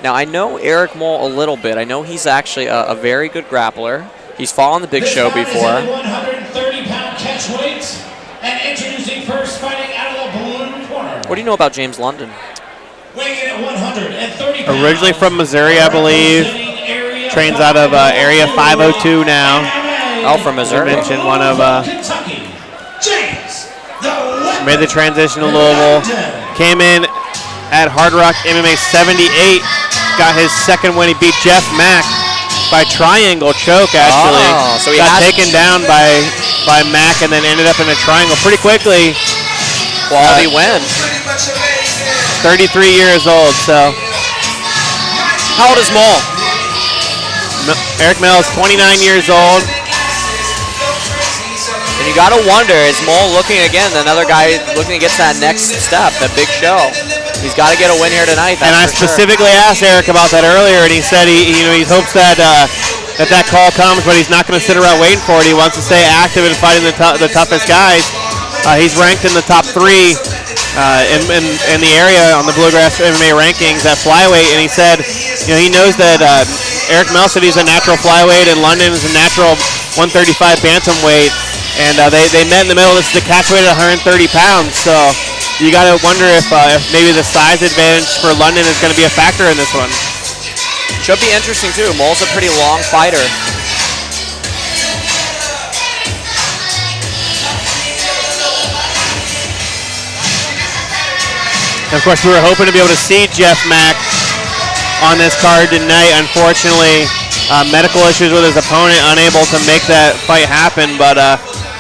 Now, I know Eric Moell a little bit. I know he's actually a very good grappler. He's fought on the big show before. 130-pound catch weight, and introducing first, fighting out of the blue corner. What do you know about James London? Weighing in at 130 pounds. Originally from Missouri, I believe. Trains out of Area 502 now. Oh, from Missouri. You mentioned one of Kentucky. James, made the transition to Louisville. Came in at Hardrock MMA 78. Got his second win. He beat Jeff Mack by triangle choke, actually. Oh, so he got taken down by Mack and then ended up in a triangle pretty quickly. Quality win. 33 years old, so. How old is Moell? Eric Moell is 29 years old. And you got to wonder, is Moell looking again, another guy looking to get to that next step, that big show? He's got to get a win here tonight. And I specifically asked Eric about that earlier, and he said he hopes that that call comes, but he's not going to sit around waiting for it. He wants to stay active and fighting the toughest guys. He's ranked in the top 3 in the area on the Bluegrass MMA rankings at flyweight, and he said, he knows that Eric Moell said he's a natural flyweight, and London is a natural 135 bantamweight, and they met in the middle. This is the catch weight at 130 pounds, so you got to wonder if maybe the size advantage for London is going to be a factor in this one. Should be interesting too. Moell's a pretty long fighter. And of course, we were hoping to be able to see Jeff Mack on this card tonight. Unfortunately, medical issues with his opponent, unable to make that fight happen. But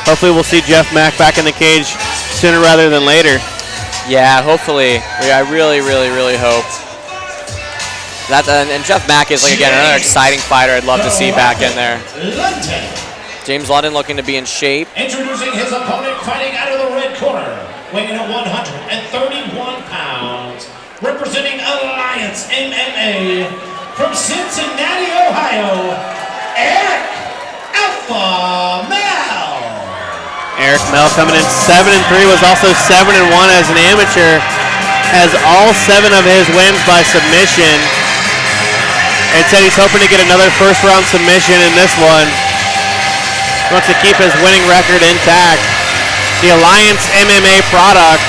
hopefully we'll see Jeff Mack back in the cage sooner rather than later. Yeah, hopefully. I really, really, really hope. And Jeff Mack is, again, another exciting fighter I'd love to see back in there. James London looking to be in shape. Introducing his opponent, fighting out of the red corner, weighing in at 131 pounds, representing Alliance MMA from Cincinnati, Ohio, Eric Alpha Moell. Eric Moell coming in 7-3, was also 7-1 as an amateur. Has all 7 of his wins by submission. And said he's hoping to get another first-round submission in this one. Wants to keep his winning record intact. The Alliance MMA product.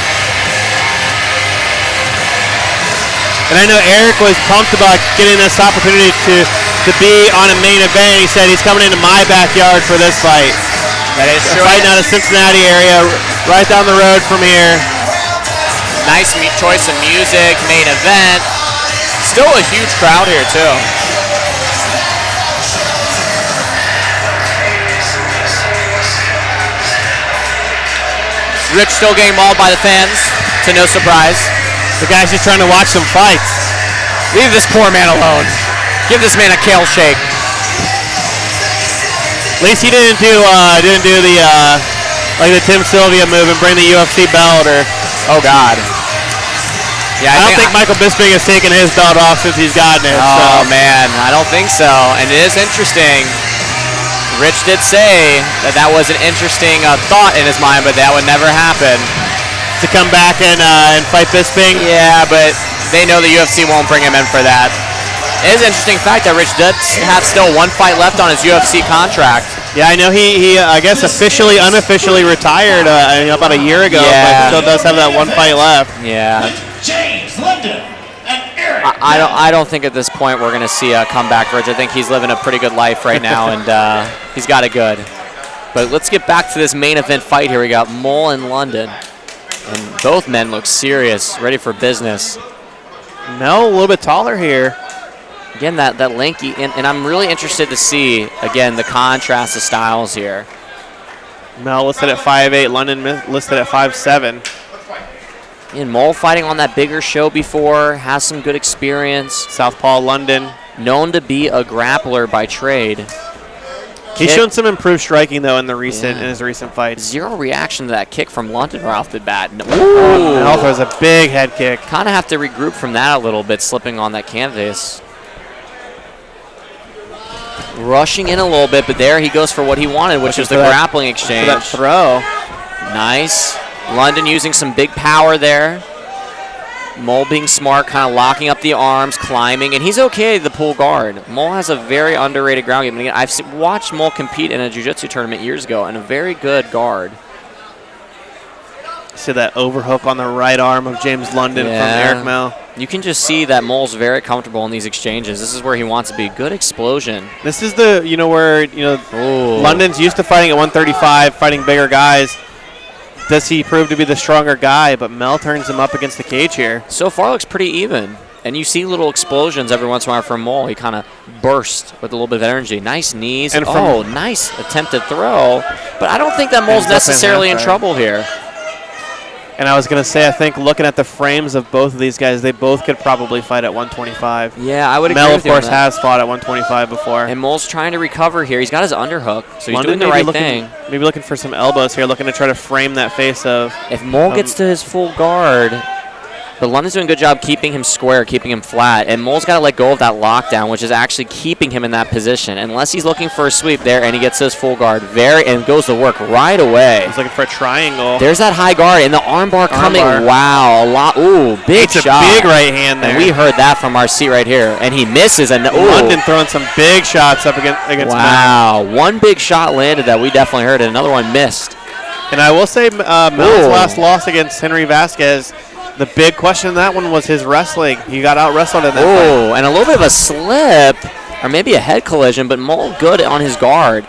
And I know Eric was pumped about getting this opportunity to be on a main event. He said he's coming into my backyard for this fight. That is true. Fighting out of Cincinnati area, right down the road from here. Nice choice of music, main event. Still a huge crowd here too. Rich still getting mauled by the fans, to no surprise. The guy's just trying to watch some fights. Leave this poor man alone. Give this man a kale shake. At least he didn't do the like the Tim Sylvia move and bring the UFC belt, or oh God. Yeah, I don't think Michael Bisping has taken his belt off since he's gotten it. Oh man, I don't think so. And it is interesting. Rich did say that was an interesting thought in his mind, but that would never happen. To come back and fight Bisping? Yeah, but they know the UFC won't bring him in for that. It is an interesting fact that Rich does have still 1 fight left on his UFC contract. Yeah, I know he I guess unofficially retired about a year ago, but still does have that 1 fight left. Yeah. James London and Eric. I don't think at this point we're going to see a comeback for Rich. I think he's living a pretty good life right now, and he's got it good. But let's get back to this main event fight here. We got Moell and London. And both men look serious, ready for business. No, a little bit taller here. Again, that lanky, and I'm really interested to see, again, the contrast of styles here. Moell listed at 5'8", London listed at 5'7". And Moell fighting on that bigger show before, has some good experience. Southpaw London. Known to be a grappler by trade. He's shown some improved striking, though, in his recent fights. Zero reaction to that kick from London right off the bat. Ooh. Moell throws a big head kick. Kind of have to regroup from that a little bit, slipping on that canvas. Rushing in a little bit, but there he goes for what he wanted, which is the grappling exchange. For that throw. Nice. London using some big power there. Moell being smart, kind of locking up the arms, climbing, and he's okay to pull guard. Moell has a very underrated ground game. And again, I've watched Moell compete in a jiu-jitsu tournament years ago, and a very good guard. See that overhook on the right arm of James London from Eric Moell. You can just see that Moell's very comfortable in these exchanges. This is where he wants to be. Good explosion. This is the, where, London's used to fighting at 135, fighting bigger guys. Does he prove to be the stronger guy? But Moell turns him up against the cage here. So far, looks pretty even. And you see little explosions every once in a while from Moell. He kind of burst with a little bit of energy. Nice knees. And nice attempted throw. But I don't think that Moell's necessarily in trouble here. And I was going to say, I think looking at the frames of both of these guys, they both could probably fight at 125. Yeah, I would agree Moell, with you. of course, has fought at 125 before. And Moell's trying to recover here. He's got his underhook, so he's doing the right thing. Maybe looking for some elbows here, looking to try to frame that face of... If Moell gets to his full guard... But London's doing a good job keeping him square, keeping him flat, and Moell's got to let go of that lockdown, which is actually keeping him in that position. Unless he's looking for a sweep there, and he gets his full guard and goes to work right away. He's looking for a triangle. There's that high guard, and the armbar coming. Wow, a lot. Ooh, big shot. It's a big right hand there. And we heard that from our seat right here, and he misses. And London throwing some big shots up against Wow, one big shot landed that we definitely heard, and another one missed. And I will say, Moell's last loss against Henry Vasquez. The big question in that one was his wrestling. He got out-wrestled in that fight. And a little bit of a slip, or maybe a head collision, but Moell good on his guard.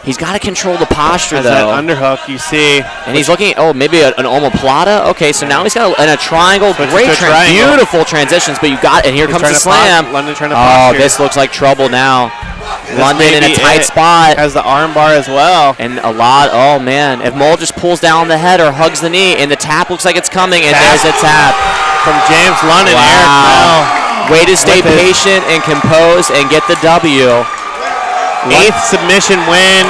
He's got to control the posture, though. That underhook, you see. And he's looking, maybe an omoplata. Okay, so now he's got a triangle. Great, beautiful transitions, but and here comes the slam. London trying to posture. This looks like trouble now. London in a tight spot. Has the arm bar as well. And a lot, if Moell just pulls down the head or hugs the knee, and the tap looks like it's coming, and there's a tap. From James London. Wow. Eric Moell. Way to stay patient and composed and get the W. 8th submission win.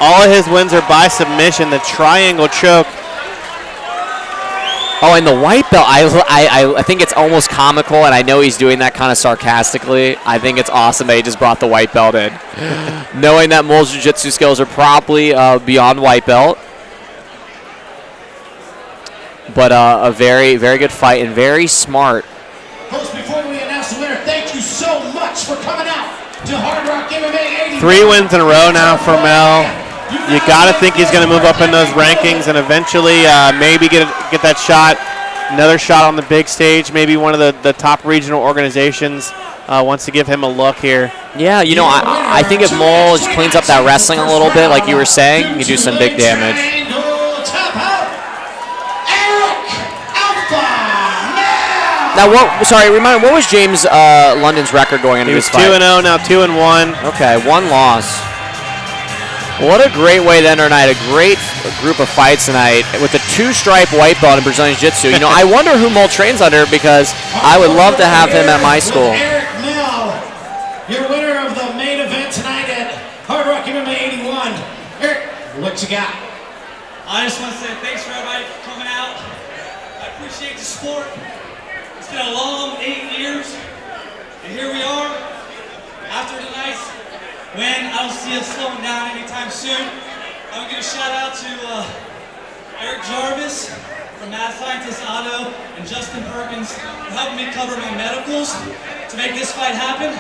All of his wins are by submission. The triangle choke. And the white belt, I think it's almost comical, and I know he's doing that kind of sarcastically. I think it's awesome that he just brought the white belt in. Knowing that Moell's jiu-jitsu skills are probably beyond white belt. But a very, very good fight and very smart. Folks, before we announce the winner, thank you so much for coming out to Hardrock MMA 80. 3 wins in a row now for Moell. You got to think he's going to move up in those rankings and eventually maybe get that shot, another shot on the big stage. Maybe one of the top regional organizations wants to give him a look here. Yeah, I think if Moell just cleans up that wrestling a little bit, like you were saying, he could do some big damage. Now, remind me, what was James London's record going into this fight? He was 2-0, now 2-1. Okay, 1 loss. What a great way to end our night. A great group of fights tonight with the 2-stripe white belt in Brazilian Jiu-Jitsu. I wonder who Moell trains under because I would love to have him at my school. Eric Moell, your winner of the main event tonight at Hardrock MMA 81. Eric, what you got? I just want to say thanks for everybody for coming out. I appreciate the support. It's been a long 8 years, and here we are. After tonight's win, I don't see us slowing down anytime soon. I want to give a shout out to Eric Jarvis from Mad Scientist Otto and Justin Perkins for helping me cover my medicals to make this fight happen.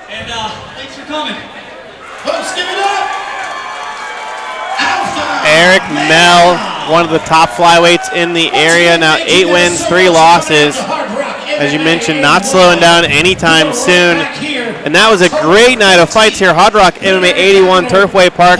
And thanks for coming. Folks, give it up! Eric Moell, one of the top flyweights in the area. Now 8 wins, 3 losses. As you mentioned, not slowing down anytime soon. And that was a great night of fights here. Hardrock MMA 81 Turfway Park.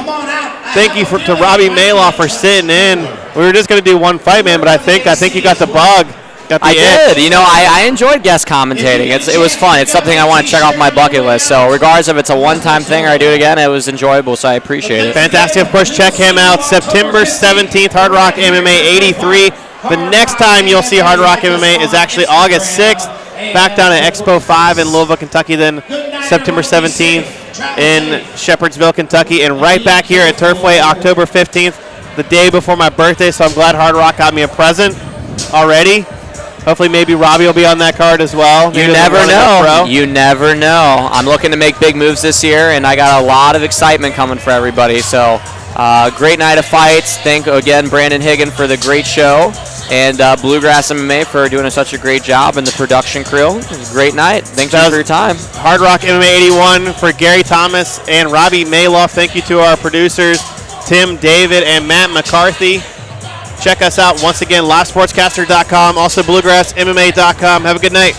Thank you to Robbie Maloff for sitting in. We were just going to do one fight, man, but I think you got the bug. I did. I enjoyed guest commentating. It was fun. It's something I want to check off my bucket list. So regardless if it's a one-time thing or I do it again, it was enjoyable, so I appreciate it. Fantastic. Of course, check him out September 17th, Hardrock MMA 83. The next time you'll see Hardrock MMA is actually August 6th, back down at Expo 5 in Louisville, Kentucky, then September 17th in Shepherdsville, Kentucky, and right back here at Turfway October 15th, the day before my birthday, so I'm glad Hardrock got me a present already. Hopefully maybe Robbie will be on that card as well. You never know. You never know. I'm looking to make big moves this year, and I got a lot of excitement coming for everybody, so Great night of fights. Thank, again, Brandon Higgin for the great show. And Bluegrass MMA for doing such a great job, and the production crew. It was a great night. Thank you for your time. Hardrock MMA 81 for Gary Thomas and Robbie Maloff. Thank you to our producers, Tim, David, and Matt McCarthy. Check us out once again, livesportscaster.com, also bluegrassmma.com. Have a good night.